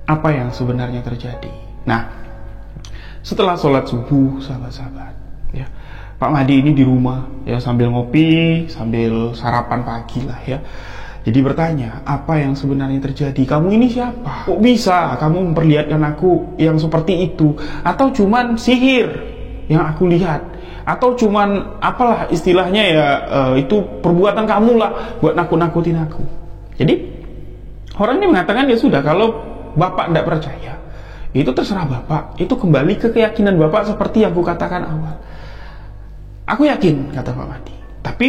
apa yang sebenarnya terjadi. Nah, setelah sholat subuh, sahabat-sahabat, ya, Pak Madi ini di rumah, ya, sambil ngopi, sambil sarapan pagi lah, ya. Jadi bertanya, apa yang sebenarnya terjadi? Kamu ini siapa? Kok bisa kamu memperlihatkan aku yang seperti itu? Atau cuman sihir yang aku lihat? Atau cuman apalah istilahnya ya, itu perbuatan kamu lah buat nakut-nakutin aku. Jadi orang ini mengatakan, ya sudah, kalau Bapak tidak percaya, itu terserah Bapak. Itu kembali ke keyakinan Bapak seperti yang aku katakan awal. Aku yakin, kata Pak Madi. Tapi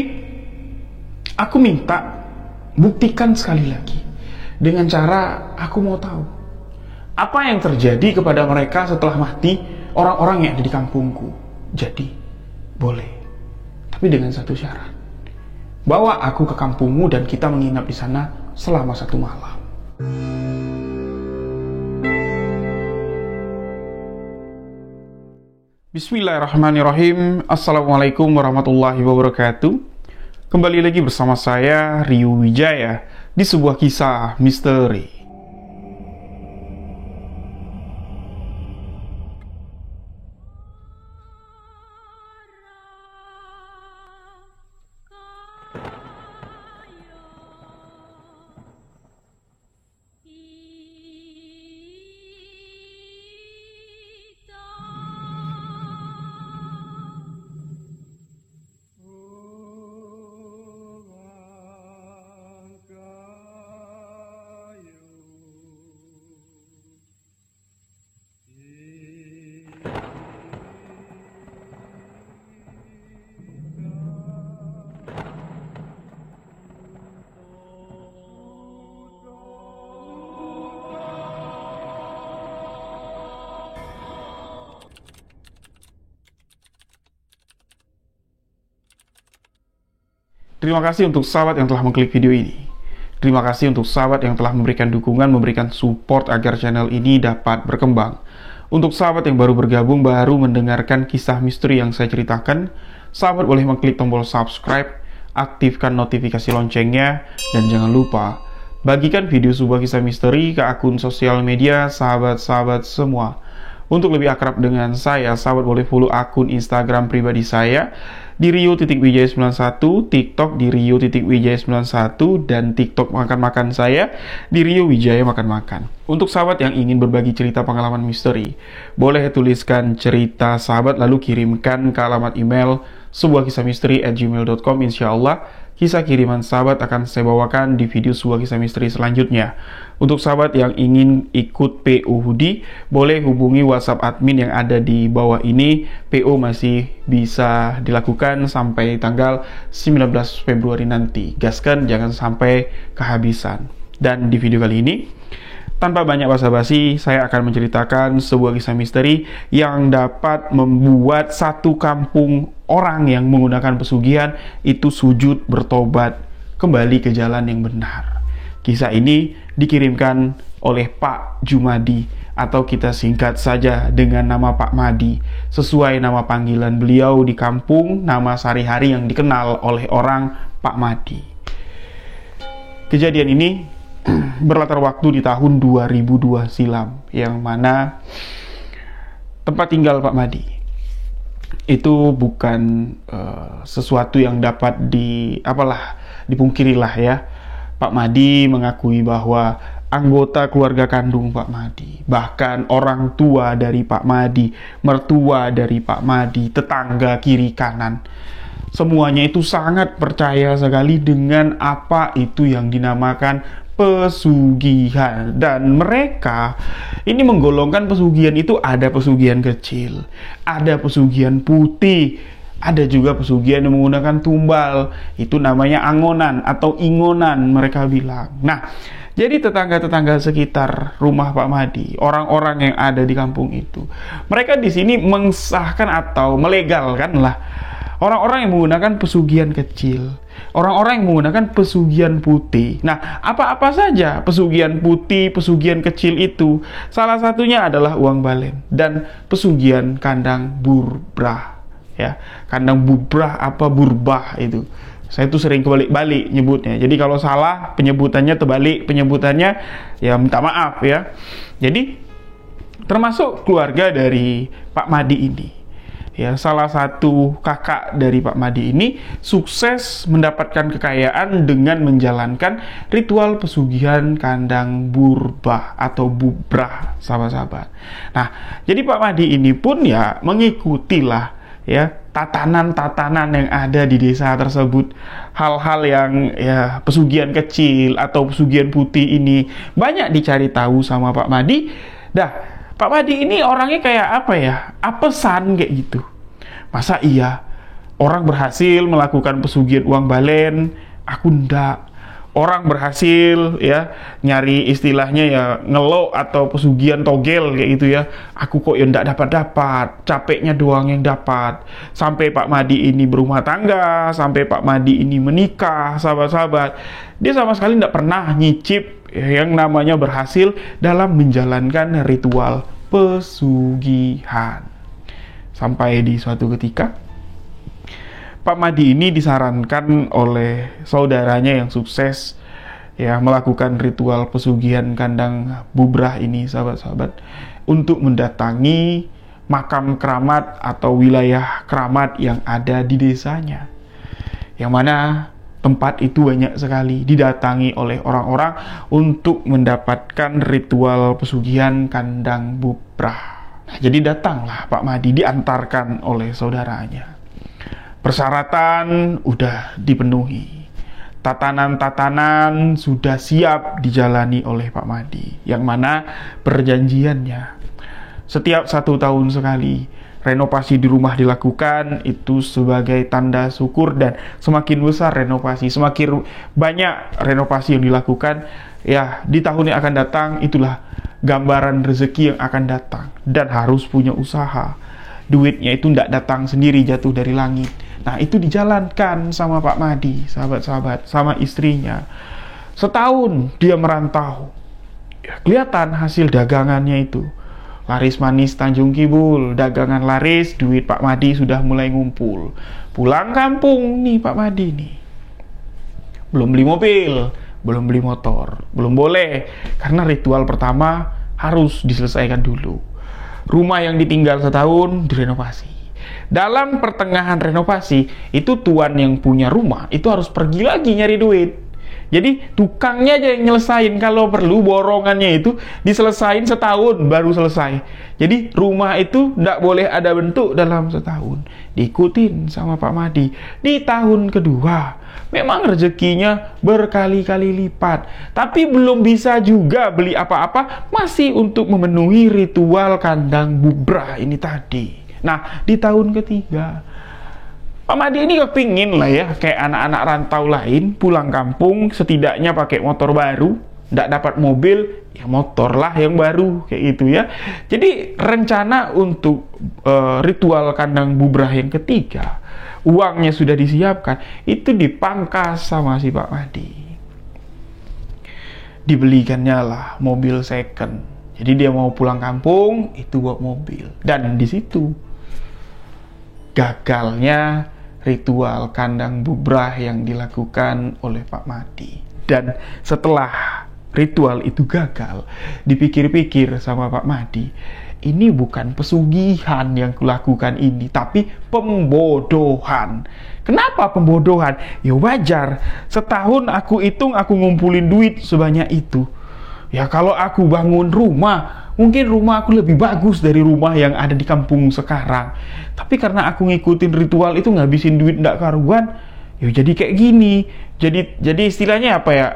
aku minta buktikan sekali lagi dengan cara aku mau tahu apa yang terjadi kepada mereka setelah mati orang-orang yang ada di kampungku. Jadi boleh, tapi dengan satu syarat. Bawa aku ke kampungmu dan kita menginap di sana selama 1 malam. Bismillahirrahmanirrahim. Assalamualaikum warahmatullahi wabarakatuh. Kembali lagi bersama saya, Rio Wijaya, di sebuah kisah misteri. Terima kasih untuk sahabat yang telah mengklik video ini. Terima kasih untuk sahabat yang telah memberikan dukungan, memberikan support agar channel ini dapat berkembang. Untuk sahabat yang baru bergabung, baru mendengarkan kisah misteri yang saya ceritakan, sahabat boleh mengklik tombol subscribe, aktifkan notifikasi loncengnya, dan jangan lupa bagikan video sebuah kisah misteri ke akun sosial media sahabat-sahabat semua. Untuk lebih akrab dengan saya, sahabat boleh follow akun Instagram pribadi saya di Rio.wijaya91, TikTok di Rio.wijaya91, dan TikTok makan-makan saya di Rio Wijaya Makan-Makan. Untuk sahabat yang ingin berbagi cerita pengalaman misteri, boleh tuliskan cerita sahabat lalu kirimkan ke alamat email sebuahkisahmisteri@gmail.com. Insyaallah kisah kiriman sahabat akan saya bawakan di video sebuah kisah misteri selanjutnya. Untuk sahabat yang ingin ikut PO Hoodie, boleh hubungi WhatsApp admin yang ada di bawah ini. PO masih bisa dilakukan sampai tanggal 19 Februari nanti. Gaskan, jangan sampai kehabisan. Dan di video kali ini, tanpa banyak basa-basi, saya akan menceritakan sebuah kisah misteri yang dapat membuat satu kampung orang yang menggunakan pesugihan itu sujud bertobat kembali ke jalan yang benar. Kisah ini dikirimkan oleh Pak Jumadi, atau kita singkat saja dengan nama Pak Madi, sesuai nama panggilan beliau di kampung, nama sehari-hari yang dikenal oleh orang Pak Madi. Kejadian ini berlatar waktu di tahun 2002 silam, yang mana tempat tinggal Pak Madi itu bukan sesuatu yang dapat dipungkirilah ya. Pak Madi mengakui bahwa anggota keluarga kandung Pak Madi, bahkan orang tua dari Pak Madi, mertua dari Pak Madi, tetangga kiri kanan, semuanya itu sangat percaya sekali dengan apa itu yang dinamakan pesugihan. Dan mereka ini menggolongkan pesugihan itu ada pesugihan kecil, ada pesugihan putih, ada juga pesugihan yang menggunakan tumbal. Itu namanya angonan atau ingonan mereka bilang. Nah, jadi tetangga-tetangga sekitar rumah Pak Madi, orang-orang yang ada di kampung itu, mereka di sini mengesahkan atau melegalkan lah orang-orang yang menggunakan pesugihan kecil, orang-orang yang menggunakan pesugihan putih. Nah, apa-apa saja pesugihan putih, pesugihan kecil itu? Salah satunya adalah uang balen dan pesugihan kandang burbrah. Ya, kandang bubrah apa burbah itu. Saya tuh sering kebalik-balik nyebutnya. Jadi kalau salah penyebutannya terbalik, penyebutannya ya minta maaf ya. Jadi termasuk keluarga dari Pak Madi ini. Ya, salah satu kakak dari Pak Madi ini sukses mendapatkan kekayaan dengan menjalankan ritual pesugihan kandang burbah atau bubrah, sahabat-sahabat. Nah, jadi Pak Madi ini pun ya mengikutilah ya tatanan-tatanan yang ada di desa tersebut. Hal-hal yang ya pesugihan kecil atau pesugihan putih ini banyak dicari tahu sama Pak Madi. Dah, Pak Madi ini orangnya kayak apa ya? Apesan kayak gitu. Masa iya orang berhasil melakukan pesugihan uang balen, aku ndak. Orang berhasil ya nyari istilahnya ya ngelok atau pesugihan togel kayak gitu ya. Aku kok ya ndak dapat, capeknya doang yang dapat. Sampai Pak Madi ini berumah tangga, sampai Pak Madi ini menikah, sahabat-sahabat. Dia sama sekali ndak pernah nyicip yang namanya berhasil dalam menjalankan ritual pesugihan. Sampai di suatu ketika Pak Madi ini disarankan oleh saudaranya yang sukses ya melakukan ritual pesugihan kandang bubrah ini, sahabat-sahabat, untuk mendatangi makam keramat atau wilayah keramat yang ada di desanya, yang mana tempat itu banyak sekali didatangi oleh orang-orang untuk mendapatkan ritual pesugihan kandang bubrah. Nah, jadi datanglah Pak Madi diantarkan oleh saudaranya. Persyaratan udah dipenuhi, tatanan-tatanan sudah siap dijalani oleh Pak Madi, yang mana perjanjiannya setiap 1 tahun sekali renovasi di rumah dilakukan, itu sebagai tanda syukur, dan semakin besar renovasi, semakin banyak renovasi yang dilakukan ya di tahun yang akan datang, itulah gambaran rezeki yang akan datang. Dan harus punya usaha, duitnya itu tidak datang sendiri jatuh dari langit. Nah, itu dijalankan sama Pak Madi, sahabat-sahabat, sama istrinya. Setahun dia merantau ya, kelihatan hasil dagangannya itu laris manis Tanjung Kibul, dagangan laris, duit Pak Madi sudah mulai ngumpul. Pulang kampung nih Pak Madi nih, belum beli mobil, belum beli motor, belum boleh, karena ritual pertama harus diselesaikan dulu. Rumah yang ditinggal setahun direnovasi. Dalam pertengahan renovasi, itu tuan yang punya rumah itu harus pergi lagi nyari duit. Jadi tukangnya aja yang nyelesain, kalau perlu borongannya itu diselesain setahun baru selesai. Jadi rumah itu tidak boleh ada bentuk dalam setahun. Diikutin sama Pak Madi. Di tahun kedua memang rezekinya berkali-kali lipat, tapi belum bisa juga beli apa-apa, masih untuk memenuhi ritual kandang bubrah ini tadi. Nah, di tahun ketiga Pak Madi ini kepingin lah ya kayak anak-anak rantau lain, pulang kampung setidaknya pakai motor baru. Nggak dapat mobil, ya motor lah yang baru kayak gitu ya. Jadi rencana untuk ritual kandang bubrah yang ketiga, uangnya sudah disiapkan, itu dipangkas sama si Pak Madi. Dibelikannya lah mobil second. Jadi dia mau pulang kampung itu bawa mobil. Dan di situ gagalnya ritual kandang bubrah yang dilakukan oleh Pak Madi. Dan setelah ritual itu gagal, dipikir-pikir sama Pak Madi, ini bukan pesugihan yang kulakukan ini, tapi pembodohan. Kenapa pembodohan? Ya wajar, setahun aku hitung aku ngumpulin duit sebanyak itu. Ya kalau aku bangun rumah, mungkin rumah aku lebih bagus dari rumah yang ada di kampung sekarang. Tapi karena aku ngikutin ritual itu ngabisin duit ndak karuan, ya jadi kayak gini. Jadi istilahnya apa ya?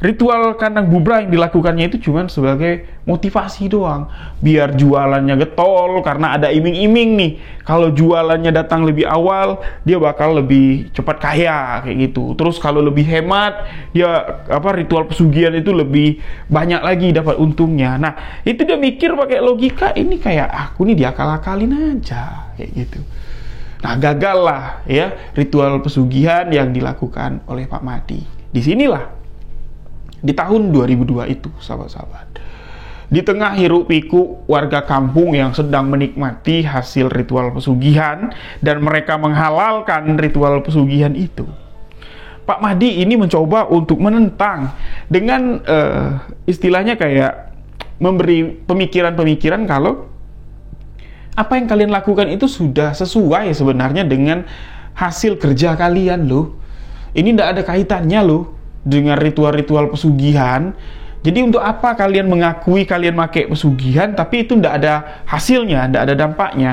Ritual kandang bubrah yang dilakukannya itu cuma sebagai motivasi doang, biar jualannya getol, karena ada iming-iming nih. Kalau jualannya datang lebih awal, dia bakal lebih cepat kaya kayak gitu. Terus kalau lebih hemat, dia ritual pesugihan itu lebih banyak lagi dapat untungnya. Nah, itu dia mikir pakai logika, ini kayak aku nih diakal-akalin aja kayak gitu. Nah, gagal lah ya ritual pesugihan yang dilakukan oleh Pak Madi. Disinilah di tahun 2002 itu, sahabat-sahabat, Di tengah hiruk pikuk warga kampung yang sedang menikmati hasil ritual pesugihan dan mereka menghalalkan ritual pesugihan itu, Pak Mahdi ini mencoba untuk menentang dengan istilahnya kayak memberi pemikiran-pemikiran kalau apa yang kalian lakukan itu sudah sesuai sebenarnya dengan hasil kerja kalian loh. Ini tidak ada kaitannya loh dengan ritual-ritual pesugihan. Jadi untuk apa kalian mengakui kalian pakai pesugihan tapi itu tidak ada hasilnya, tidak ada dampaknya?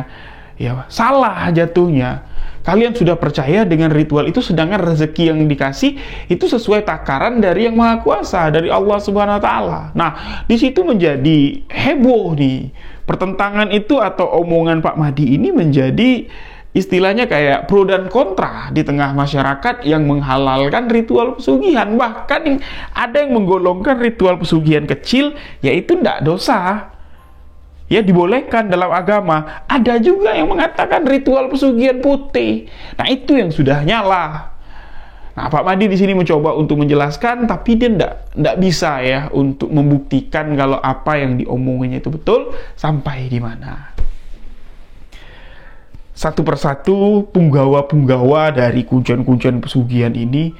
Ya salah jatuhnya. Kalian sudah percaya dengan ritual itu, sedangkan rezeki yang dikasih itu sesuai takaran dari Yang Maha Kuasa, dari Allah Subhanahu Wa Taala. Nah, di situ menjadi heboh nih. Pertentangan itu atau omongan Pak Mahdi ini menjadi istilahnya kayak pro dan kontra di tengah masyarakat yang menghalalkan ritual pesugihan. Bahkan ada yang menggolongkan ritual pesugihan kecil yaitu tidak dosa, ya dibolehkan dalam agama. Ada juga yang mengatakan ritual pesugihan putih. Nah itu yang sudah nyala. Nah Pak Mahdi di sini mencoba untuk menjelaskan, tapi dia tidak bisa ya untuk membuktikan kalau apa yang diomonginya itu betul sampai di mana. Satu persatu punggawa-punggawa dari kuncian-kuncian pesugihan ini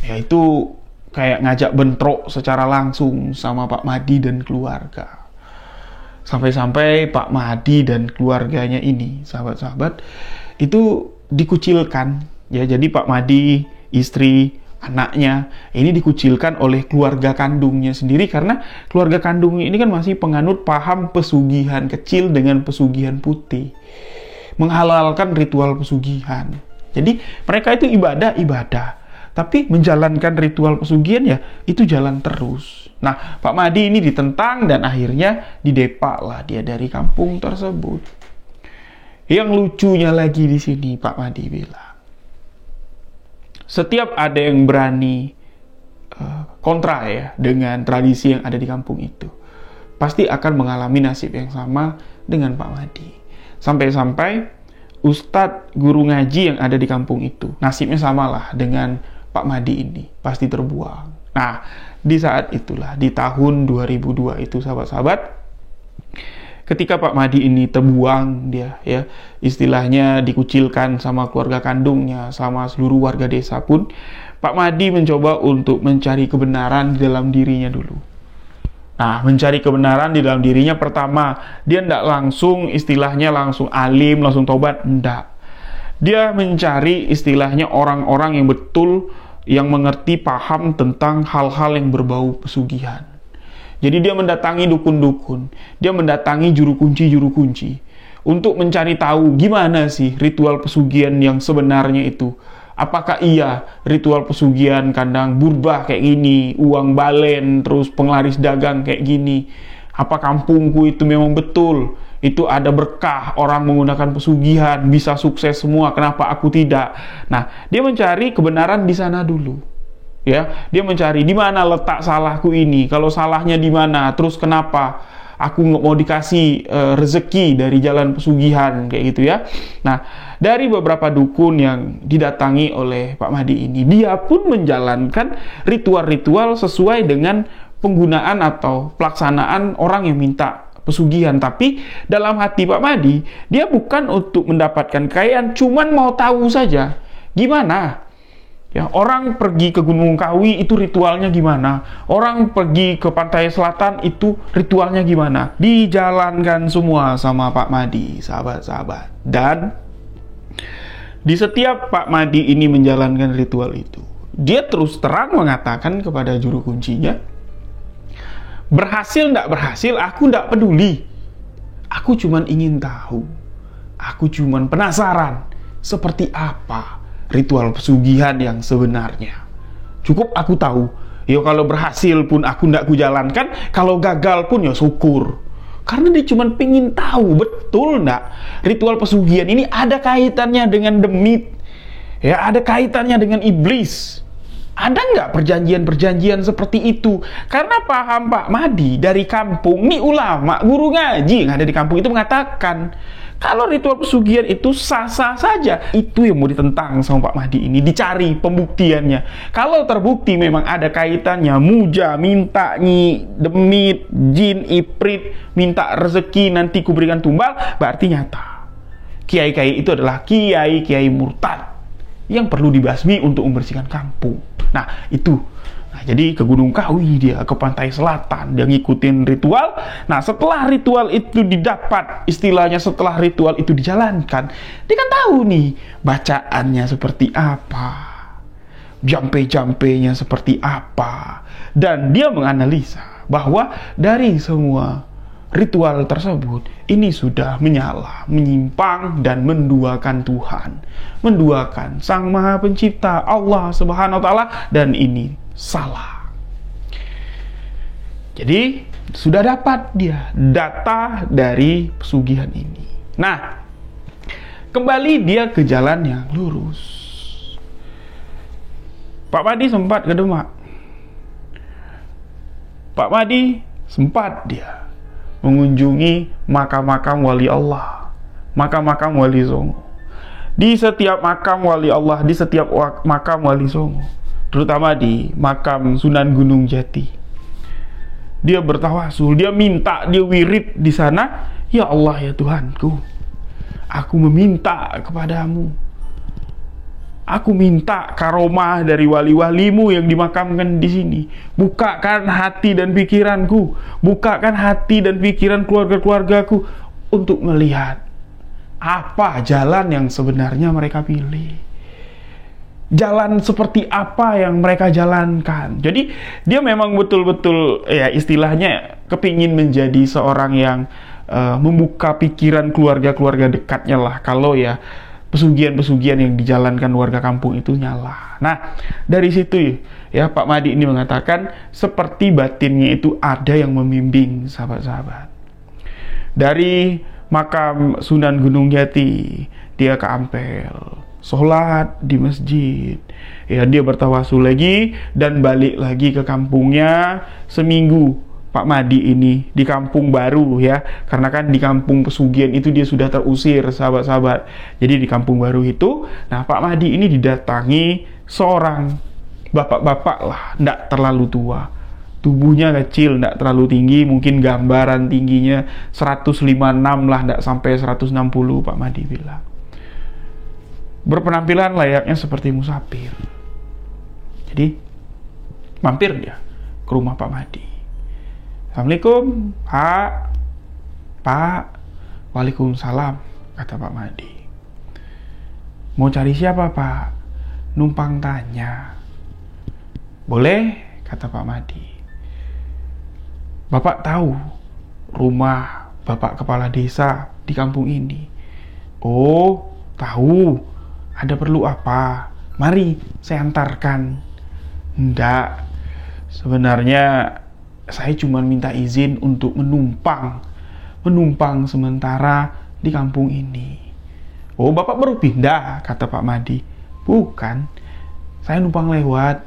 yaitu kayak ngajak bentrok secara langsung sama Pak Mahdi dan keluarga. Sampai-sampai Pak Mahdi dan keluarganya ini, sahabat-sahabat, itu dikucilkan. Ya, jadi Pak Mahdi, istri, anaknya ini dikucilkan oleh keluarga kandungnya sendiri karena keluarga kandungnya ini kan masih penganut paham pesugihan kecil dengan pesugihan putih. Menghalalkan ritual pesugihan. Jadi mereka itu ibadah, tapi menjalankan ritual pesugihan ya itu jalan terus. Nah Pak Mahdi ini ditentang dan akhirnya didepak lah dia dari kampung tersebut. Yang lucunya lagi di sini Pak Mahdi bilang, setiap ada yang berani kontra ya dengan tradisi yang ada di kampung itu, pasti akan mengalami nasib yang sama dengan Pak Mahdi. Sampai-sampai ustadz guru ngaji yang ada di kampung itu nasibnya samalah dengan Pak Mahdi ini, pasti terbuang. Nah, di saat itulah, di tahun 2002 itu sahabat-sahabat, ketika Pak Mahdi ini terbuang, dia ya istilahnya dikucilkan sama keluarga kandungnya, sama seluruh warga desa pun, Pak Mahdi mencoba untuk mencari kebenaran di dalam dirinya dulu. Nah, mencari kebenaran di dalam dirinya pertama, dia tidak langsung istilahnya langsung alim, langsung tobat, tidak. Dia mencari istilahnya orang-orang yang betul, yang mengerti paham tentang hal-hal yang berbau pesugihan. Jadi dia mendatangi dukun-dukun, dia mendatangi juru kunci untuk mencari tahu gimana sih ritual pesugihan yang sebenarnya itu. Apakah iya ritual pesugihan kandang burbah kayak gini, uang balen, terus penglaris dagang kayak gini? Apa kampungku itu memang betul? Itu ada berkah, orang menggunakan pesugihan, bisa sukses semua, kenapa aku tidak? Nah, dia mencari kebenaran di sana dulu. Ya, dia mencari di mana letak salahku ini, kalau salahnya di mana, terus kenapa aku nggak mau dikasih rezeki dari jalan pesugihan, kayak gitu ya. Nah, dari beberapa dukun yang didatangi oleh Pak Mahdi ini, dia pun menjalankan ritual-ritual sesuai dengan penggunaan atau pelaksanaan orang yang minta pesugihan. Tapi dalam hati Pak Mahdi, dia bukan untuk mendapatkan kekayaan, cuman mau tahu saja gimana ya orang pergi ke Gunung Kawi itu ritualnya gimana, orang pergi ke pantai selatan itu ritualnya gimana. Dijalankan semua sama Pak Mahdi, sahabat-sahabat. Dan di setiap Pak Mahdi ini menjalankan ritual itu, dia terus terang mengatakan kepada juru kuncinya, berhasil tidak berhasil, aku tidak peduli. Aku cuman ingin tahu. Aku cuman penasaran seperti apa ritual pesugihan yang sebenarnya. Cukup aku tahu. Ya kalau berhasil pun aku tidak kujalankan, kalau gagal pun ya syukur. Karena dia cuma pengen tahu betul enggak ritual pesugihan ini ada kaitannya dengan demit. Ya ada kaitannya dengan iblis. Ada nggak perjanjian-perjanjian seperti itu? Karena paham Pak Madi dari kampung, nih ulama, guru ngaji yang ada di kampung itu mengatakan, kalau ritual pesugihan itu sah-sah saja. Itu yang mau ditentang sama Pak Madi ini, dicari pembuktiannya. Kalau terbukti memang ada kaitannya, muja, minta nyi, demit, jin, iprit, minta rezeki, nanti kuberikan tumbal, berarti nyata. Kiai-kiai itu adalah kiai-kiai murtad yang perlu dibasmi untuk membersihkan kampung. Nah, itu. Nah, jadi ke Gunung Kawi dia, ke pantai selatan, dia ngikutin ritual. Nah, setelah ritual itu didapat, istilahnya setelah ritual itu dijalankan, dia kan tahu nih bacaannya seperti apa, jampe-jampenya seperti apa, dan dia menganalisa bahwa dari semua ritual tersebut ini sudah menyala, menyimpang dan menduakan Tuhan, menduakan Sang Maha Pencipta Allah Subhanahu wa taala, dan ini salah. Jadi sudah dapat dia data dari pesugihan ini. Nah, kembali dia ke jalan yang lurus. Pak Madi sempat ke Demak. Pak Madi sempat dia mengunjungi makam-makam wali Allah, makam-makam wali Songo. Di setiap makam wali Allah, di setiap makam wali Songo, terutama di makam Sunan Gunung Jati, dia bertawasul, dia minta, dia wirid di sana, ya Allah ya Tuhanku, aku meminta kepadamu, aku minta karomah dari wali-walimu yang dimakamkan di sini. Bukakan hati dan pikiranku, bukakan hati dan pikiran keluarga-keluargaku untuk melihat apa jalan yang sebenarnya mereka pilih. Jalan seperti apa yang mereka jalankan. Jadi dia memang betul-betul ya istilahnya kepingin menjadi seorang yang membuka pikiran keluarga-keluarga dekatnya lah. Kalau ya pesugihan-pesugihan yang dijalankan warga kampung itu nyala. Nah, dari situ ya Pak Madi ini mengatakan seperti batinnya itu ada yang membimbing sahabat-sahabat. Dari makam Sunan Gunung Jati, dia ke Ampel, sholat di masjid. Ya, dia bertawasul lagi dan balik lagi ke kampungnya seminggu. Pak Madi ini di kampung baru ya, karena kan di kampung pesugihan itu dia sudah terusir sahabat-sahabat. Jadi di kampung baru itu, nah Pak Madi ini didatangi seorang bapak-bapak lah, nggak terlalu tua, tubuhnya kecil, nggak terlalu tinggi, mungkin gambaran tingginya 156 lah, nggak sampai 160 Pak Madi bilang. Berpenampilan layaknya seperti musafir. Jadi mampir dia ke rumah Pak Madi. Assalamualaikum Pak. Waalaikumsalam, kata Pak Madi. Mau cari siapa Pak? Numpang tanya. Boleh, kata Pak Madi. Bapak tahu rumah Bapak Kepala Desa di kampung ini? Oh, tahu. Ada perlu apa? Mari saya antarkan. Enggak, sebenarnya saya cuma minta izin untuk menumpang sementara di kampung ini. Oh, Bapak baru pindah, kata Pak Madi. Bukan, saya numpang lewat,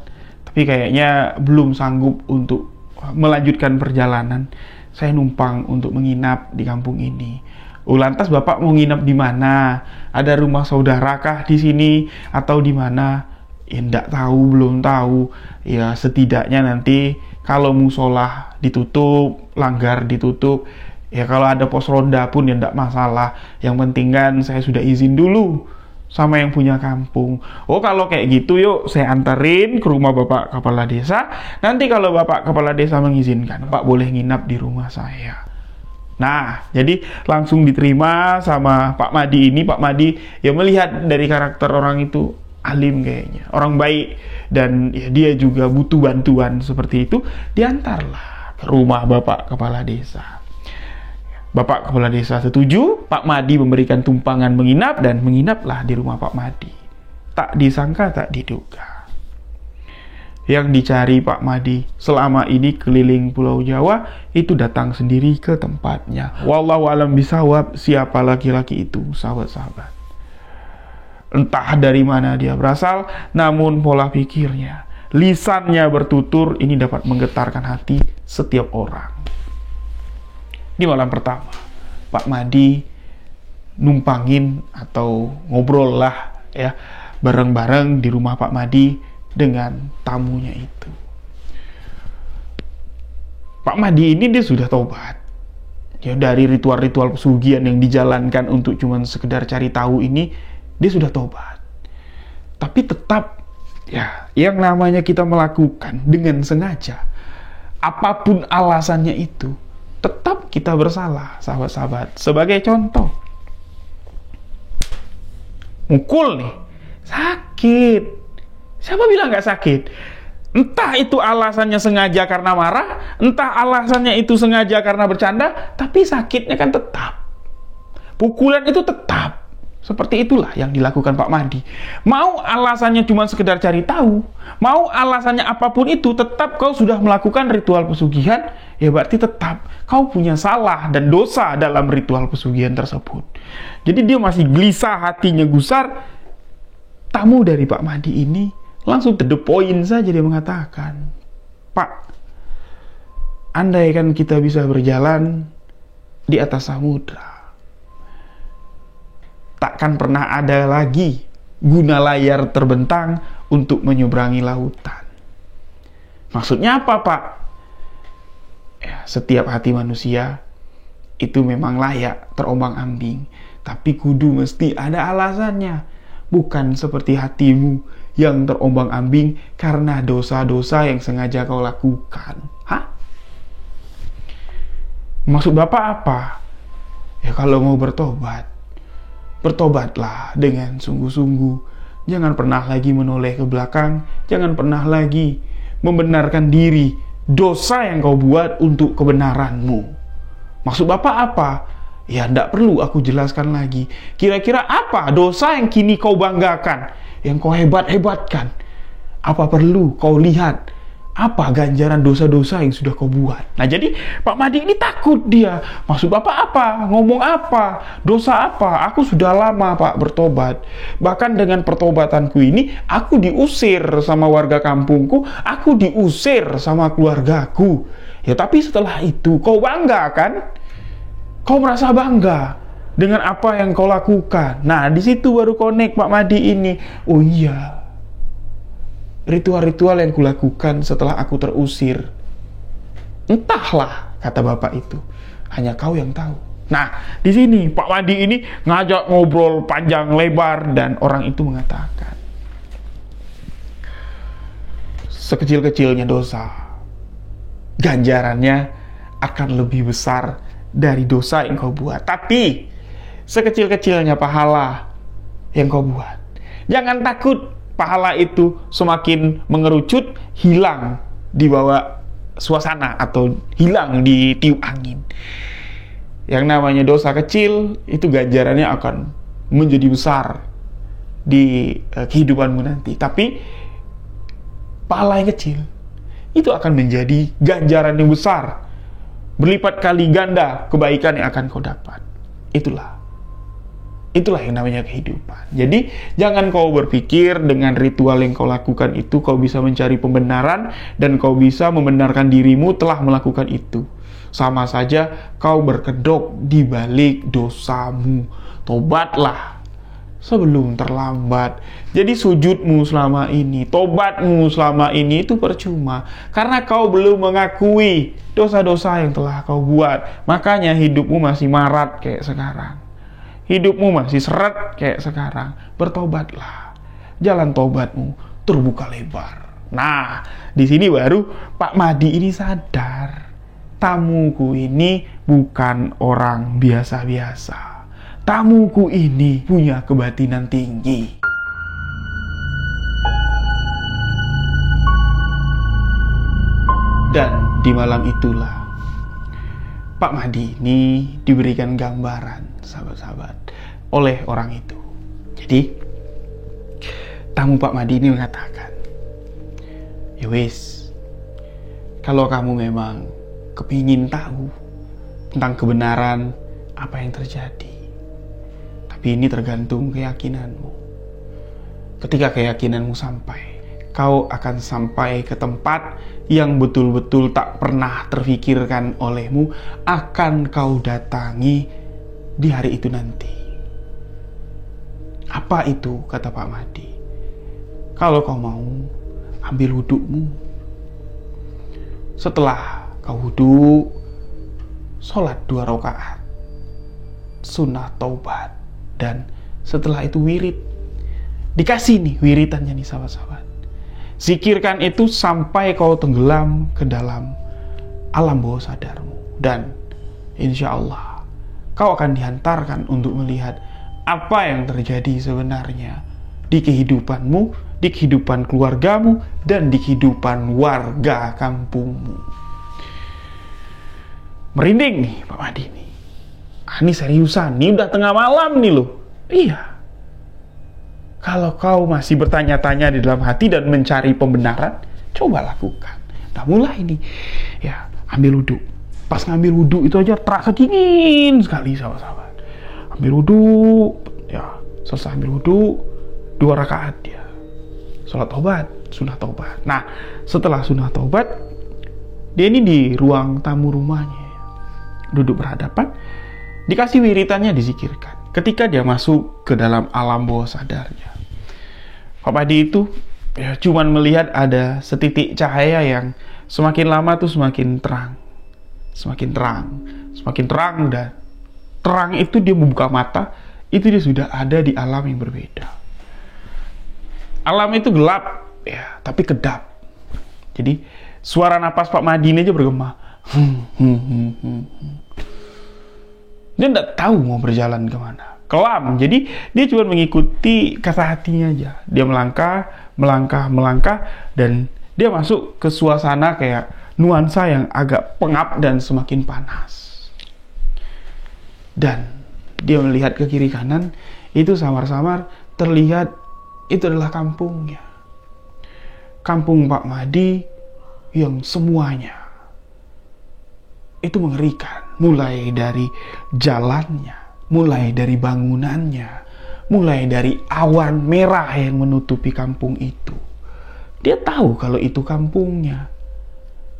tapi kayaknya belum sanggup untuk melanjutkan perjalanan. Saya numpang untuk menginap di kampung ini. Oh, lantas Bapak mau nginap di mana? Ada rumah saudarakah di sini atau di mana? Ya, enggak tahu, belum tahu. Ya, setidaknya nanti kalau musola ditutup, langgar ditutup, ya kalau ada pos ronda pun ya enggak masalah. Yang penting kan saya sudah izin dulu sama yang punya kampung. Oh, kalau kayak gitu yuk saya anterin ke rumah Bapak Kepala Desa. Nanti kalau Bapak Kepala Desa mengizinkan, Pak boleh nginap di rumah saya. Nah, jadi langsung diterima sama Pak Madi ini. Pak Madi ya melihat dari karakter orang itu alim kayaknya, orang baik, dan ya, dia juga butuh bantuan seperti itu. Diantarlah ke rumah Bapak Kepala Desa. Bapak Kepala Desa setuju, Pak Madi memberikan tumpangan menginap, dan menginaplah di rumah Pak Madi. Tak disangka, tak diduga, yang dicari Pak Madi selama ini keliling Pulau Jawa itu datang sendiri ke tempatnya. Wallahu alam bisawab, siapa laki-laki itu, sahabat-sahabat. Entah dari mana dia berasal, namun pola pikirnya lisannya bertutur, ini dapat menggetarkan hati setiap orang. Di malam pertama, Pak Madi numpangin atau ngobrol lah ya bareng-bareng di rumah Pak Madi dengan tamunya itu. Pak Madi ini dia sudah tobat. Ya, dari ritual-ritual pesugihan yang dijalankan untuk cuman sekedar cari tahu ini, dia sudah tobat. Tapi tetap ya, yang namanya kita melakukan dengan sengaja, apapun alasannya itu, tetap kita bersalah, sahabat-sahabat. Sebagai contoh, mukul nih, sakit. Siapa bilang nggak sakit? Entah itu alasannya sengaja karena marah, entah alasannya itu sengaja karena bercanda, tapi sakitnya kan tetap. Pukulan itu tetap. Seperti itulah yang dilakukan Pak Madi. Mau alasannya cuma sekedar cari tahu, mau alasannya apapun itu, tetap kau sudah melakukan ritual pesugihan, ya berarti tetap kau punya salah dan dosa dalam ritual pesugihan tersebut. Jadi dia masih gelisah, hatinya gusar. Tamu dari Pak Madi ini langsung to the point saja, dia mengatakan, Pak, andai kan kita bisa berjalan di atas samudra, takkan pernah ada lagi guna layar terbentang untuk menyeberangi lautan. Maksudnya apa, Pak? Ya, setiap hati manusia itu memang layak terombang-ambing, tapi kudu mesti ada alasannya. Bukan seperti hatimu yang terombang-ambing karena dosa-dosa yang sengaja kau lakukan. Hah? Maksud Bapak apa? Ya kalau mau bertobat, bertobatlah dengan sungguh-sungguh. Jangan pernah lagi menoleh ke belakang. Jangan pernah lagi membenarkan diri dosa yang kau buat untuk kebenaranmu. Maksud Bapak apa? Ya, tidak perlu aku jelaskan lagi. Kira-kira apa dosa yang kini kau banggakan, yang kau hebat-hebatkan? Apa perlu kau lihat apa ganjaran dosa-dosa yang sudah kau buat? Nah, jadi Pak Madi ini takut dia. Maksud Bapak apa? Ngomong apa? Dosa apa? Aku sudah lama, Pak, bertobat. Bahkan dengan pertobatanku ini, aku diusir sama warga kampungku, aku diusir sama keluargaku. Ya, tapi setelah itu kau bangga kan? Kau merasa bangga dengan apa yang kau lakukan. Nah, di situ baru connect Pak Madi ini. Oh iya, ritual-ritual yang kulakukan setelah aku terusir, entahlah, kata Bapak itu, hanya kau yang tahu. Nah, di sini Pak Madi ini ngajak ngobrol panjang lebar dan orang itu mengatakan, sekecil-kecilnya dosa, ganjarannya akan lebih besar dari dosa yang kau buat. Tapi sekecil-kecilnya pahala yang kau buat, jangan takut pahala itu semakin mengerucut, hilang di bawah suasana atau hilang di tiup angin. Yang namanya dosa kecil itu ganjarannya akan menjadi besar di kehidupanmu nanti. Tapi pahala yang kecil itu akan menjadi ganjaran yang besar, berlipat kali ganda kebaikan yang akan kau dapat. Itulah yang namanya kehidupan. Jadi jangan kau berpikir dengan ritual yang kau lakukan itu kau bisa mencari pembenaran dan kau bisa membenarkan dirimu telah melakukan itu. Sama saja kau berkedok di balik dosamu. Tobatlah sebelum terlambat. Jadi sujudmu selama ini, tobatmu selama ini itu percuma, karena kau belum mengakui dosa-dosa yang telah kau buat. Makanya hidupmu masih marat kayak sekarang, hidupmu masih seret kayak sekarang. Bertobatlah, jalan tobatmu terbuka lebar. Nah, di sini baru Pak Madi ini sadar, tamuku ini bukan orang biasa-biasa. Tamuku ini punya kebatinan tinggi. Dan di malam itulah Pak Madi ini diberikan gambaran, sahabat-sahabat, oleh orang itu. Jadi tamu Pak Madi ini mengatakan, ya wis, kalau kamu memang kepingin tahu tentang kebenaran apa yang terjadi, tapi ini tergantung keyakinanmu. Ketika keyakinanmu sampai, kau akan sampai ke tempat yang betul-betul tak pernah terfikirkan olehmu akan kau datangi di hari itu nanti. Apa itu? Kata Pak Mahdi. Kalau kau mau, ambil wudukmu. Setelah kau wudhu, sholat 2 rakaat, sunnah taubat, dan setelah itu wirid. Dikasih nih wiridannya nih sahabat-sahabat. Zikirkan itu sampai kau tenggelam ke dalam alam bawah sadarmu. Dan insya Allah kau akan dihantarkan untuk melihat apa yang terjadi sebenarnya di kehidupanmu, di kehidupan keluargamu, dan di kehidupan warga kampungmu. Merinding nih Pak Mahdi nih. Ini seriusan, ini udah tengah malam nih loh. Iya. Kalau kau masih bertanya-tanya di dalam hati dan mencari pembenaran, coba lakukan. Nah mulai nih, ya ambil wudhu. Pas ngambil wudhu itu aja terasa dingin sekali sahabat-sahabat. Ambil wudhu, ya selesai ambil wudhu, 2 rakaat dia. Sholat taubat, sunnah taubat. Nah setelah sunnah taubat, dia ini di ruang tamu rumahnya, duduk berhadapan, dikasih wiritannya dizikirkan. Ketika dia masuk ke dalam alam bawah sadarnya, Pak Mahdi itu ya cuman melihat ada setitik cahaya yang semakin lama tuh semakin terang, semakin terang, semakin terang, dan terang itu dia membuka mata, itu dia sudah ada di alam yang berbeda. Alam itu gelap ya, tapi kedap. Jadi suara napas Pak Mahdi ini aja bergema. Dia tidak tahu mau berjalan kemana. Kelam. Jadi dia cuma mengikuti kata hatinya aja. Dia melangkah, melangkah, melangkah, dan dia masuk ke suasana kayak nuansa yang agak pengap dan semakin panas. Dan dia melihat ke kiri kanan, itu samar-samar terlihat itu adalah kampungnya. Kampung Pak Mahdi yang semuanya itu mengerikan. Mulai dari jalannya, mulai dari bangunannya, mulai dari awan merah yang menutupi kampung itu. Dia tahu kalau itu kampungnya.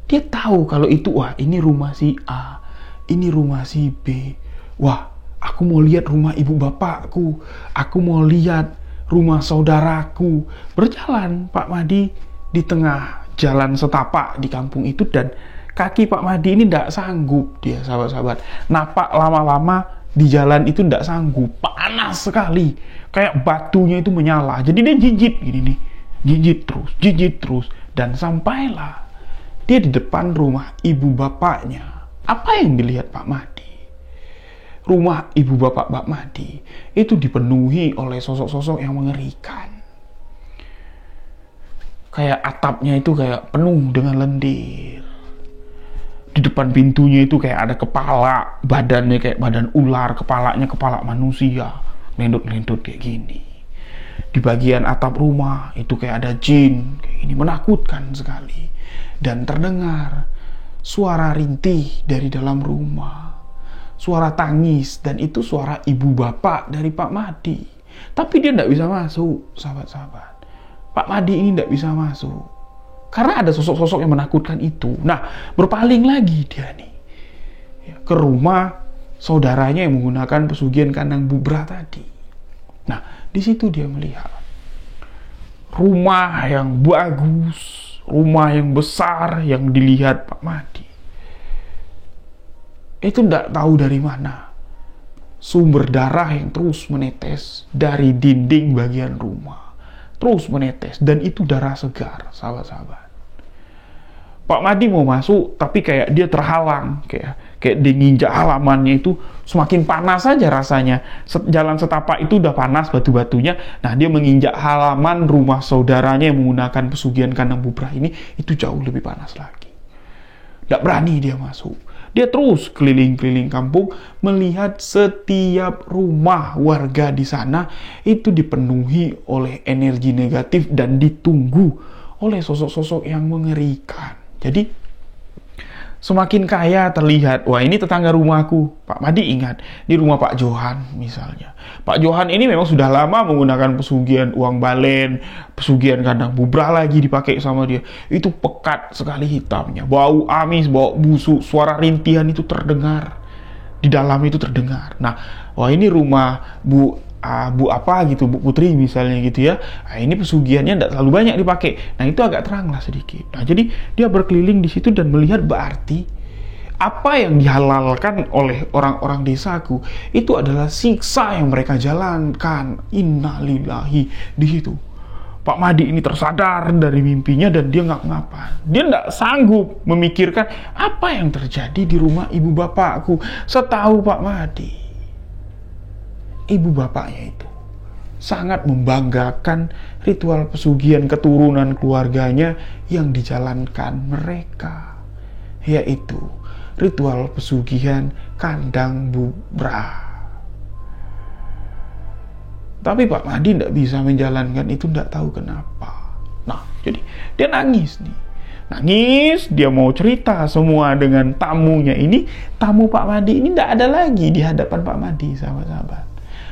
Dia tahu kalau itu, wah ini rumah si A, ini rumah si B. Wah, aku mau lihat rumah ibu bapakku, aku mau lihat rumah saudaraku. Berjalan Pak Mahdi di tengah jalan setapak di kampung itu, dan kaki Pak Mahdi ini tidak sanggup dia sahabat-sahabat. Napak lama-lama di jalan itu tidak sanggup, panas sekali, kayak batunya itu menyala. Jadi dia jijit gini nih, jijit terus, dan sampailah dia di depan rumah ibu bapaknya. Apa yang dilihat Pak Mahdi? Rumah ibu bapak Pak Mahdi itu dipenuhi oleh sosok-sosok yang mengerikan. Kayak atapnya itu kayak penuh dengan lendir. Di depan pintunya itu kayak ada kepala, badannya kayak badan ular, kepalanya kepala manusia, lendut-lendut kayak gini. Di bagian atap rumah itu kayak ada jin, kayak gini, menakutkan sekali. Dan terdengar suara rintih dari dalam rumah, suara tangis, dan itu suara ibu bapak dari Pak Mahdi. Tapi dia tidak bisa masuk, sahabat-sahabat. Pak Mahdi ini tidak bisa masuk karena ada sosok-sosok yang menakutkan itu. Nah, berpaling lagi dia nih ke rumah saudaranya yang menggunakan pesugihan kandang bubra tadi. Nah, di situ dia melihat rumah yang bagus, rumah yang besar yang dilihat Pak Mahdi. Itu tidak tahu dari mana sumber darah yang terus menetes dari dinding bagian rumah. Terus menetes, dan itu darah segar, sahabat-sahabat. Pak Mahdi mau masuk, tapi kayak dia terhalang, kayak dia nginjak halamannya itu semakin panas saja rasanya. Jalan setapak itu udah panas batu-batunya. Nah, dia menginjak halaman rumah saudaranya yang menggunakan pesugihan kandang bubra ini, itu jauh lebih panas lagi. Tidak berani dia masuk. Dia terus keliling-keliling kampung, melihat setiap rumah warga di sana itu dipenuhi oleh energi negatif dan ditunggu oleh sosok-sosok yang mengerikan. Jadi semakin kaya terlihat. Wah, ini tetangga rumahku. Pak Madi ingat, di rumah Pak Johan misalnya. Pak Johan ini memang sudah lama menggunakan pesugihan uang balen, pesugihan kandang bubrah lagi dipakai sama dia. Itu pekat sekali hitamnya. Bau amis, bau busuk, suara rintihan itu terdengar. Di dalam itu terdengar. Nah, wah ini rumah Bu apa gitu, Bu Putri misalnya gitu ya. Nah, ini pesugihannya tidak terlalu banyak dipakai. Nah, itu agak terang lah sedikit. Nah, jadi dia berkeliling di situ dan melihat berarti apa yang dihalalkan oleh orang-orang desaku itu adalah siksa yang mereka jalankan. Innalillahi di situ. Pak Madi ini tersadar dari mimpinya dan dia nggak ngapa. Dia nggak sanggup memikirkan apa yang terjadi di rumah ibu bapakku. Setahu Pak Madi, ibu bapaknya itu sangat membanggakan ritual pesugihan keturunan keluarganya yang dijalankan mereka, yaitu ritual pesugihan kandang bubrah. Tapi Pak Madi tidak bisa menjalankan itu, tidak tahu kenapa. Nah, jadi dia nangis nih. Nangis, dia mau cerita semua dengan tamunya ini. Tamu Pak Madi ini tidak ada lagi di hadapan Pak Madi, sahabat-sahabat.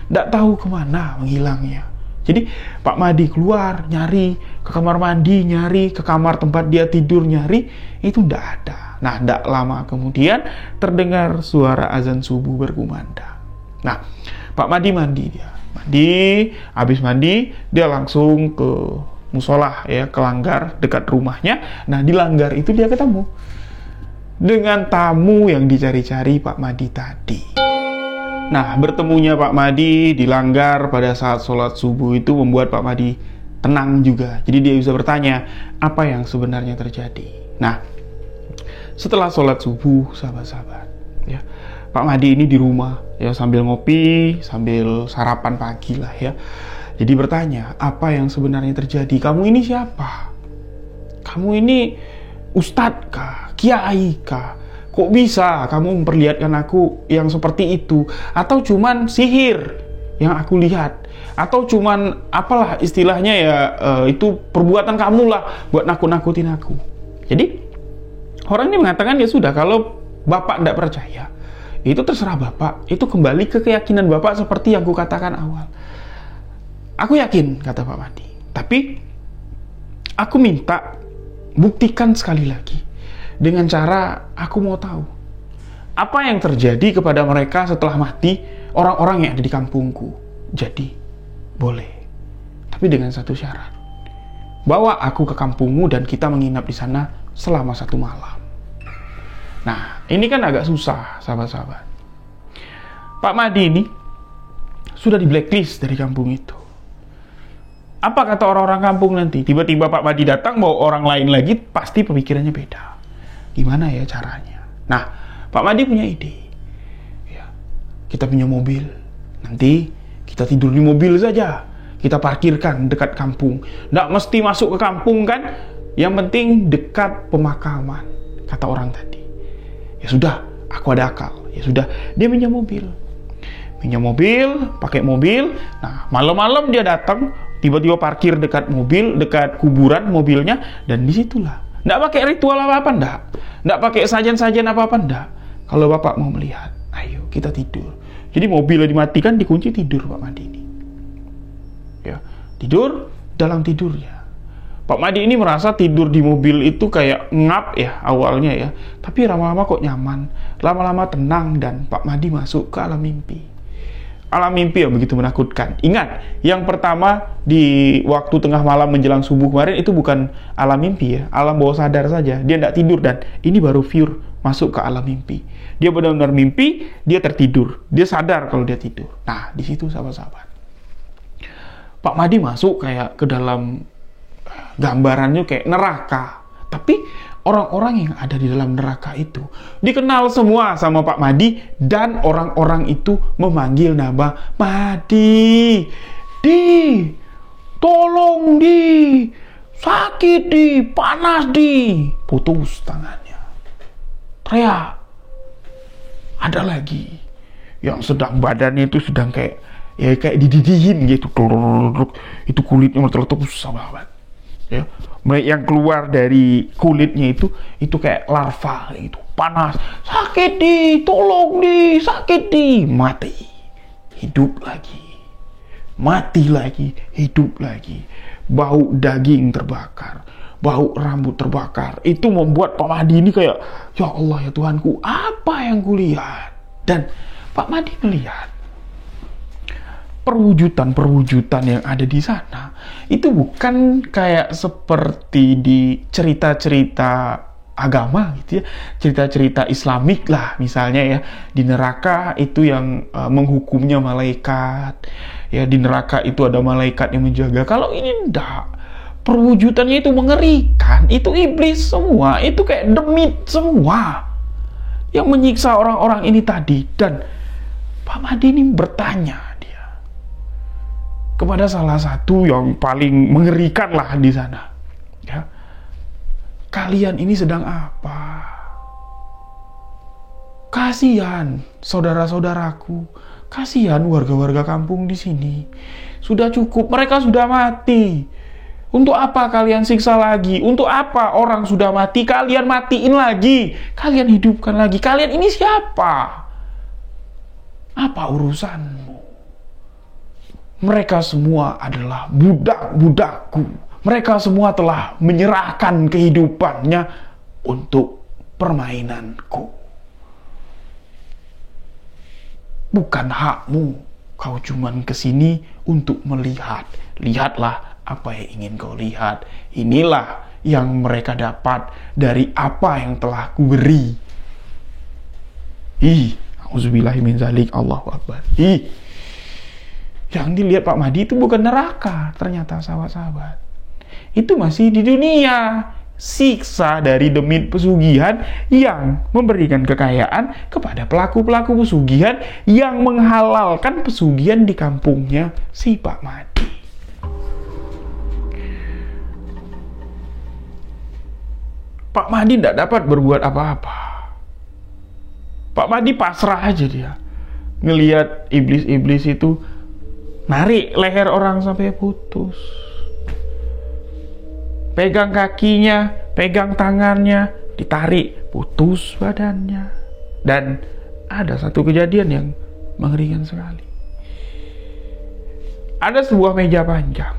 Tidak tahu kemana menghilangnya. Jadi Pak Madi keluar, nyari ke kamar mandi, nyari ke kamar tempat dia tidur, nyari. Itu tidak ada. Nah, tidak lama kemudian terdengar suara azan subuh berkumandang. Nah, Pak Madi mandi dia. Habis mandi, dia langsung ke musola ya, ke langgar dekat rumahnya. Nah, di langgar itu dia ketemu dengan tamu yang dicari-cari Pak Madi tadi. Nah, bertemunya Pak Madi di langgar pada saat sholat subuh itu membuat Pak Madi tenang juga. Jadi dia bisa bertanya apa yang sebenarnya terjadi. Nah, setelah sholat subuh, sahabat-sahabat, ya, Pak Madi ini di rumah ya sambil ngopi, sambil sarapan pagi lah ya. Jadi bertanya, apa yang sebenarnya terjadi? Kamu ini siapa? Kamu ini ustadz kah? Kiai kah? Kok bisa kamu memperlihatkan aku yang seperti itu? Atau cuman sihir yang aku lihat? Atau cuman apalah istilahnya ya, itu perbuatan kamu lah buat nakut-nakutin aku. Jadi orang ini mengatakan ya sudah, kalau Bapak tidak percaya, itu terserah Bapak. Itu kembali ke keyakinan Bapak seperti yang kukatakan awal. Aku yakin, kata Pak Madi. Tapi aku minta buktikan sekali lagi. Dengan cara aku mau tahu apa yang terjadi kepada mereka setelah mati orang-orang yang ada di kampungku. Jadi boleh, tapi dengan satu syarat. Bawa aku ke kampungmu dan kita menginap di sana selama 1 malam. Nah, ini kan agak susah, sahabat-sahabat. Pak Madi ini sudah di blacklist dari kampung itu. Apa kata orang-orang kampung nanti? Tiba-tiba Pak Madi datang bawa orang lain lagi, pasti pemikirannya beda. Gimana ya caranya? Nah, Pak Madi punya ide. Ya, kita punya mobil. Nanti kita tidur di mobil saja. Kita parkirkan dekat kampung. Nggak mesti masuk ke kampung kan? Yang penting dekat pemakaman, kata orang tadi. Ya sudah, aku ada akal. Ya sudah, dia pinjam mobil. Pinjam mobil, pakai mobil. Nah, malam-malam dia datang, tiba-tiba parkir dekat mobil, dekat kuburan mobilnya, dan disitulah. Nggak pakai ritual apa-apa, nggak pakai sajian-sajian apa-apa, nggak. Kalau Bapak mau melihat, ayo kita tidur. Jadi mobilnya dimatikan, dikunci, tidur Pak Madi ini. Ya, tidur dalam tidurnya. Pak Madi ini merasa tidur di mobil itu kayak ngap ya awalnya ya. Tapi lama-lama kok nyaman, lama-lama tenang, dan Pak Madi masuk ke alam mimpi. Alam mimpi yang begitu menakutkan. Ingat, yang pertama di waktu tengah malam menjelang subuh kemarin itu bukan alam mimpi ya, alam bawah sadar saja. Dia tidak tidur, dan ini baru pure masuk ke alam mimpi. Dia benar-benar mimpi, dia tertidur, dia sadar kalau dia tidur. Nah, di situ sahabat-sahabat, Pak Madi masuk kayak ke dalam gambarannya kayak neraka. Tapi orang-orang yang ada di dalam neraka itu dikenal semua sama Pak Madi, dan orang-orang itu memanggil nama Madi. Tolong sakit panas putus tangannya. Teriak. Ada lagi yang sedang badannya itu sedang kayak dididihin gitu. Itu kulitnya meletus, sahabat. ya. Yang keluar dari kulitnya itu kayak larva itu, panas, sakit di, tolong di, sakit di, mati, hidup lagi, mati lagi, hidup lagi, bau daging terbakar, bau rambut terbakar. Itu membuat Pak Mahdi ini kayak, ya Allah ya Tuhanku, apa yang kulihat? Dan Pak Mahdi melihat perwujudan yang ada di sana itu bukan kayak seperti di cerita-cerita agama gitu ya, cerita-cerita Islamik lah misalnya ya, di neraka itu yang menghukumnya malaikat ya, di neraka itu ada malaikat yang menjaga. Kalau ini enggak, perwujudannya itu mengerikan, itu iblis semua, itu kayak demit semua yang menyiksa orang-orang ini tadi. Dan Pak Mahdi ini bertanya kepada salah satu yang paling mengerikan lah di sana, ya, kalian ini sedang apa? Kasihan saudara-saudaraku, kasihan warga-warga kampung di sini. Sudah cukup, mereka sudah mati. Untuk apa kalian siksa lagi? Untuk apa orang sudah mati kalian matiin lagi? Kalian hidupkan lagi? Kalian ini siapa? Apa urusanmu? Mereka semua adalah budak-budakku. Mereka semua telah menyerahkan kehidupannya untuk permainanku. Bukan hakmu. Kau cuman kesini untuk melihat. Lihatlah apa yang ingin kau lihat. Inilah yang mereka dapat dari apa yang telah kuberi. Auzubillahi min zalik, Allahu Akbar. Yang dilihat Pak Mahdi itu bukan neraka, ternyata sahabat-sahabat. Itu masih di dunia. Siksa dari demit pesugihan yang memberikan kekayaan kepada pelaku-pelaku pesugihan yang menghalalkan pesugihan di kampungnya si Pak Mahdi. Pak Mahdi tidak dapat berbuat apa-apa. Pak Mahdi pasrah aja dia. Ngelihat iblis-iblis itu narik leher orang sampai putus. Pegang kakinya, pegang tangannya, ditarik, putus badannya. Dan ada satu kejadian yang mengerikan sekali. Ada sebuah meja panjang,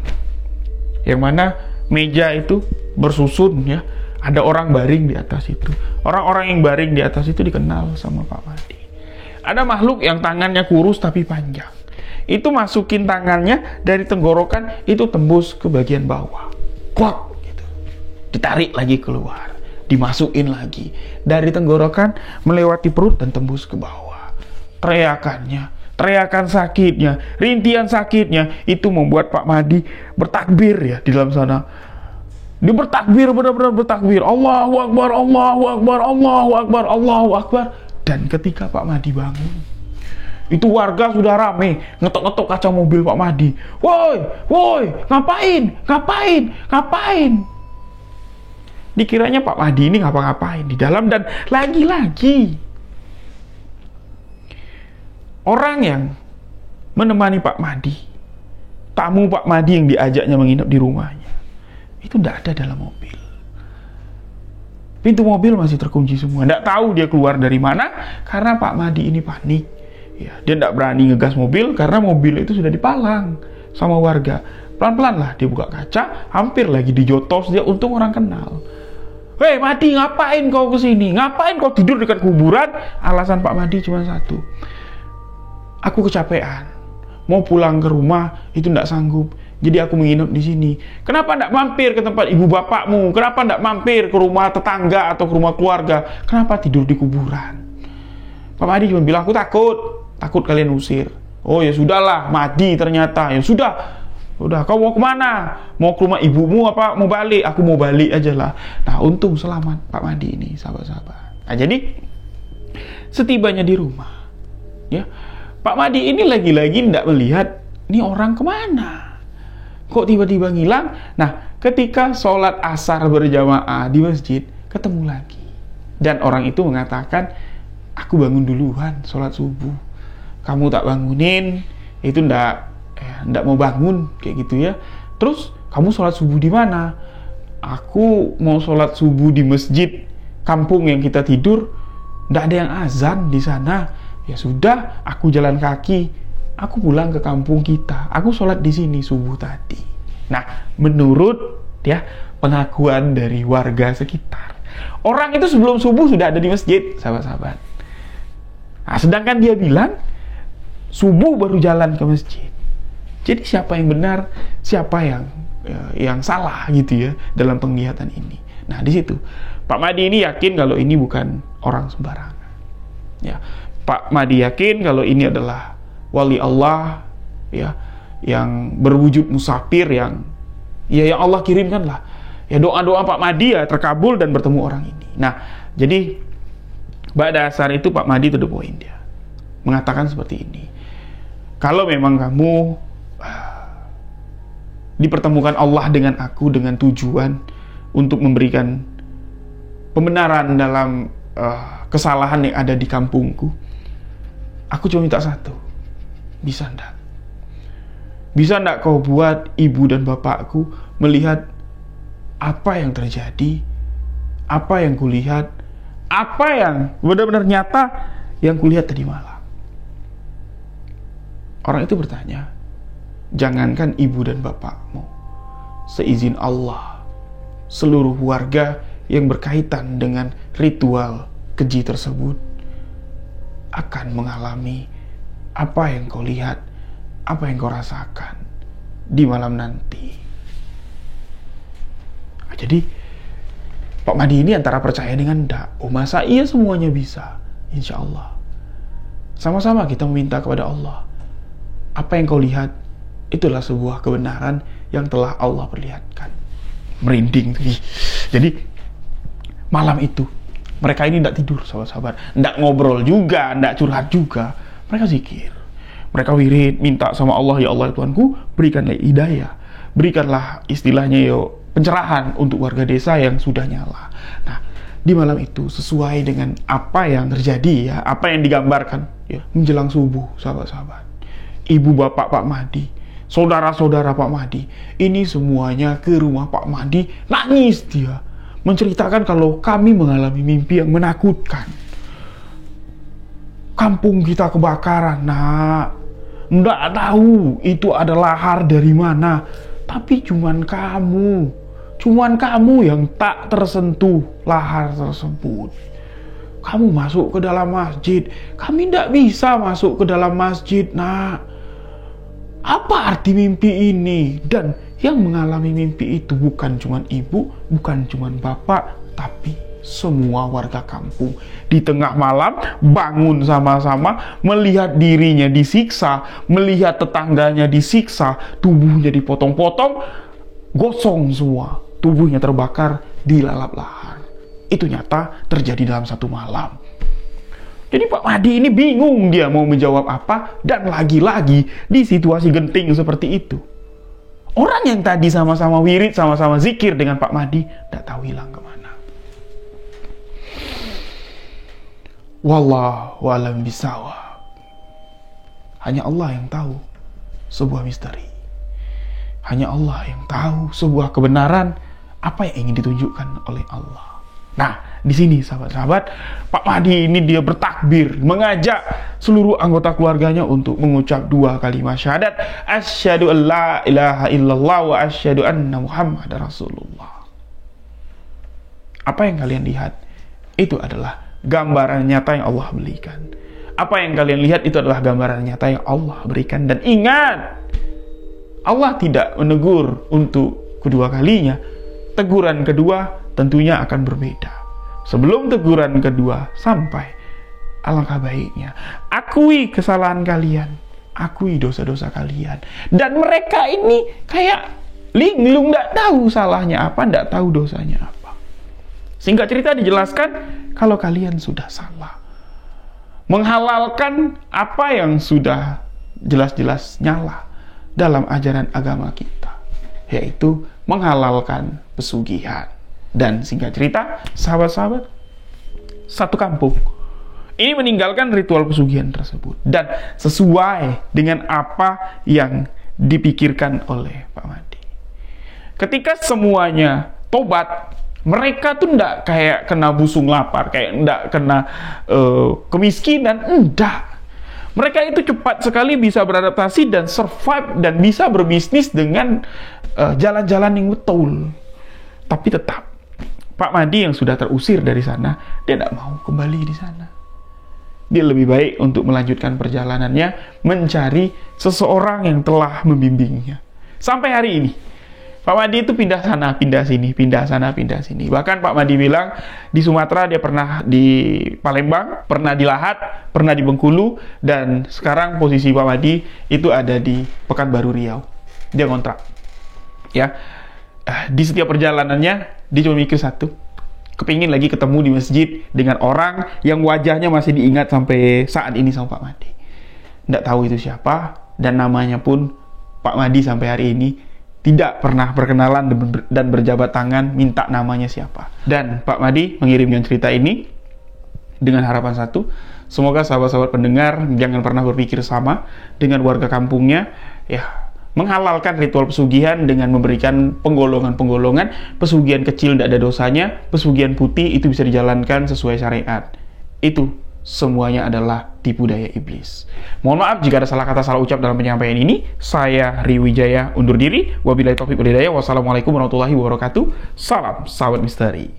yang mana meja itu bersusun ya. Ada orang baring di atas itu. Orang-orang yang baring di atas itu dikenal sama Pak Mahdi. Ada makhluk yang tangannya kurus tapi panjang. Itu masukin tangannya dari tenggorokan, itu tembus ke bagian bawah. Kuak gitu. Ditarik lagi keluar, dimasukin lagi dari tenggorokan melewati perut dan tembus ke bawah. Teriakan sakitnya, rintihan sakitnya itu membuat Pak Mahdi bertakbir ya di dalam sana. Dia bertakbir, benar-benar bertakbir. Allahu Akbar, Allahu Akbar, Allahu Akbar, Allahu Akbar. Dan ketika Pak Mahdi bangun, itu warga sudah rame, ngetok-ngetok kaca mobil Pak Mahdi. Woi, ngapain? Dikiranya Pak Mahdi ini ngapa-ngapain di dalam. Dan lagi-lagi orang yang menemani Pak Mahdi, tamu Pak Mahdi yang diajaknya menginap di rumahnya, itu tidak ada dalam mobil. Pintu mobil masih terkunci semua. Tidak tahu dia keluar dari mana, karena Pak Mahdi ini panik. Ya, dia tidak berani ngegas mobil karena mobil itu sudah dipalang sama warga. Pelan-pelan lah dia buka kaca, hampir lagi dijotos dia, untung orang kenal. Hei Mahdi, ngapain kau kesini? Ngapain kau tidur dekat kuburan? Alasan Pak Mahdi cuma satu. Aku kecapean, mau pulang ke rumah itu tidak sanggup. Jadi aku menginap di sini. Kenapa tidak mampir ke tempat ibu bapakmu? Kenapa tidak mampir ke rumah tetangga atau ke rumah keluarga? Kenapa tidur di kuburan? Pak Mahdi cuma bilang, aku takut kalian usir. Oh ya sudahlah, Mahdi ternyata. Ya sudah, kau mau kemana? Mau ke rumah ibumu apa mau balik? Aku mau balik aja lah. Nah untung selamat Pak Mahdi ini, sahabat-sahabat. Nah jadi setibanya di rumah, ya Pak Mahdi ini lagi-lagi tidak melihat ini orang kemana. Kok tiba-tiba ngilang? Nah ketika sholat asar berjamaah di masjid, ketemu lagi. Dan orang itu mengatakan, aku bangun duluan sholat subuh, kamu tak bangunin, itu ndak mau bangun kayak gitu ya. Terus kamu sholat subuh di mana? aku mau sholat subuh di masjid kampung yang kita tidur, nggak ada yang azan di sana. Ya sudah, aku jalan kaki, aku pulang ke kampung kita, aku sholat di sini subuh tadi. Nah, menurut ya pengakuan dari warga sekitar, orang itu sebelum subuh sudah ada di masjid, sahabat-sahabat. Nah, sedangkan dia bilang subuh baru jalan ke masjid. Jadi siapa yang benar, siapa yang salah gitu ya dalam penglihatan ini. Nah, di situ Pak Mahdi ini yakin kalau ini bukan orang sembarangan. Ya, Pak Mahdi yakin kalau ini adalah wali Allah ya, yang berwujud musafir, yang Allah kirimkan lah. Ya, doa-doa Pak Mahdi ya terkabul dan bertemu orang ini. Nah, jadi pada dasar itu Pak Mahdi to the point, dia mengatakan seperti ini. Kalau memang kamu dipertemukan Allah dengan aku dengan tujuan untuk memberikan pembenaran dalam kesalahan yang ada di kampungku, aku cuma minta satu. Bisa enggak? Bisa enggak kau buat ibu dan bapakku melihat apa yang terjadi, apa yang kulihat, apa yang benar-benar nyata yang kulihat tadi malam. Orang itu bertanya, jangankan ibu dan bapakmu, seizin Allah, seluruh warga yang berkaitan dengan ritual keji tersebut akan mengalami apa yang kau lihat, apa yang kau rasakan di malam nanti. Nah, jadi Pak Mahdi ini antara percaya dengan enggak. Oh, masa iya semuanya bisa? Insya Allah. Sama-sama kita meminta kepada Allah, apa yang kau lihat itulah sebuah kebenaran yang telah Allah perlihatkan. Merinding tuh. Jadi malam itu mereka ini tidak tidur, sahabat-sahabat, tidak ngobrol juga, tidak curhat juga. Mereka zikir, mereka wirid, minta sama Allah, ya Allah Tuhanku, berikanlah hidayah, berikanlah istilahnya pencerahan untuk warga desa yang sudah nyala. Nah, di malam itu sesuai dengan apa yang terjadi ya, apa yang digambarkan ya, menjelang subuh, sahabat-sahabat, ibu bapak Pak Mahdi, saudara-saudara Pak Mahdi, ini semuanya ke rumah Pak Mahdi, nangis dia, menceritakan kalau kami mengalami mimpi yang menakutkan. Kampung kita kebakaran, nak. Nggak tahu itu ada lahar dari mana, tapi cuman kamu yang tak tersentuh lahar tersebut. Kamu masuk ke dalam masjid, kami nggak bisa masuk ke dalam masjid, nak. Apa arti mimpi ini? Dan yang mengalami mimpi itu bukan cuma ibu, bukan cuma bapak, tapi semua warga kampung. Di tengah malam bangun sama-sama, melihat dirinya disiksa, melihat tetangganya disiksa, tubuhnya dipotong-potong, gosong semua, tubuhnya terbakar, dilalap lahar. Itu nyata terjadi dalam satu malam. Jadi Pak Mahdi ini bingung dia mau menjawab apa, dan lagi-lagi di situasi genting seperti itu. Orang yang tadi sama-sama wirid, sama-sama zikir dengan Pak Mahdi, tidak tahu hilang kemana. Wallahu a'lam bishawab. Hanya Allah yang tahu sebuah misteri. Hanya Allah yang tahu sebuah kebenaran, apa yang ingin ditunjukkan oleh Allah. Nah, di sini sahabat-sahabat, Pak Mahdi ini dia bertakbir, mengajak seluruh anggota keluarganya untuk mengucap dua kalimat syahadat, asyhadu an la ilaha illallah wa asyhadu anna muhammadar rasulullah. Apa yang kalian lihat itu adalah gambaran nyata yang Allah berikan. Apa yang kalian lihat itu adalah gambaran nyata yang Allah berikan. Dan ingat, Allah tidak menegur untuk kedua kalinya. Teguran kedua tentunya akan berbeda. Sebelum teguran kedua sampai, alangkah baiknya akui kesalahan kalian, akui dosa-dosa kalian. Dan mereka ini kayak linglung, tidak tahu salahnya apa, tidak tahu dosanya apa. Singkat cerita dijelaskan kalau kalian sudah salah, menghalalkan apa yang sudah jelas-jelas nyala dalam ajaran agama kita, yaitu menghalalkan pesugihan. Dan singkat cerita, sahabat-sahabat, satu kampung ini meninggalkan ritual pesugihan tersebut, dan sesuai dengan apa yang dipikirkan oleh Pak Mahdi. Ketika semuanya tobat, mereka tuh ndak kayak kena busung lapar, kayak ndak kena kemiskinan, enggak. Mereka itu cepat sekali bisa beradaptasi dan survive dan bisa berbisnis dengan jalan-jalan yang betul. Tapi tetap Pak Madi yang sudah terusir dari sana, dia tidak mau kembali di sana. Dia lebih baik untuk melanjutkan perjalanannya, mencari seseorang yang telah membimbingnya. Sampai hari ini, Pak Madi itu pindah sana, pindah sini, pindah sana, pindah sini. Bahkan Pak Madi bilang, di Sumatera dia pernah di Palembang, pernah di Lahat, pernah di Bengkulu, dan sekarang posisi Pak Madi itu ada di Pekanbaru Riau. Dia ngontrak. Ya, di setiap perjalanannya, dia cuma mikir satu, kepingin lagi ketemu di masjid dengan orang yang wajahnya masih diingat sampai saat ini sama Pak Madi. Nggak tahu itu siapa, dan namanya pun Pak Madi sampai hari ini tidak pernah berkenalan dan berjabat tangan minta namanya siapa. Dan Pak Madi mengirimkan cerita ini dengan harapan satu, semoga sahabat-sahabat pendengar jangan pernah berpikir sama dengan warga kampungnya, ya, menghalalkan ritual pesugihan dengan memberikan penggolongan-penggolongan, pesugihan kecil tidak ada dosanya, pesugihan putih itu bisa dijalankan sesuai syariat. Itu semuanya adalah tipu daya iblis. Mohon maaf jika ada salah kata, salah ucap dalam penyampaian ini. Saya Riwijaya undur diri. Wabillahi taufiq wal hidayah. Wassalamualaikum warahmatullahi wabarakatuh. Salam sahabat misteri.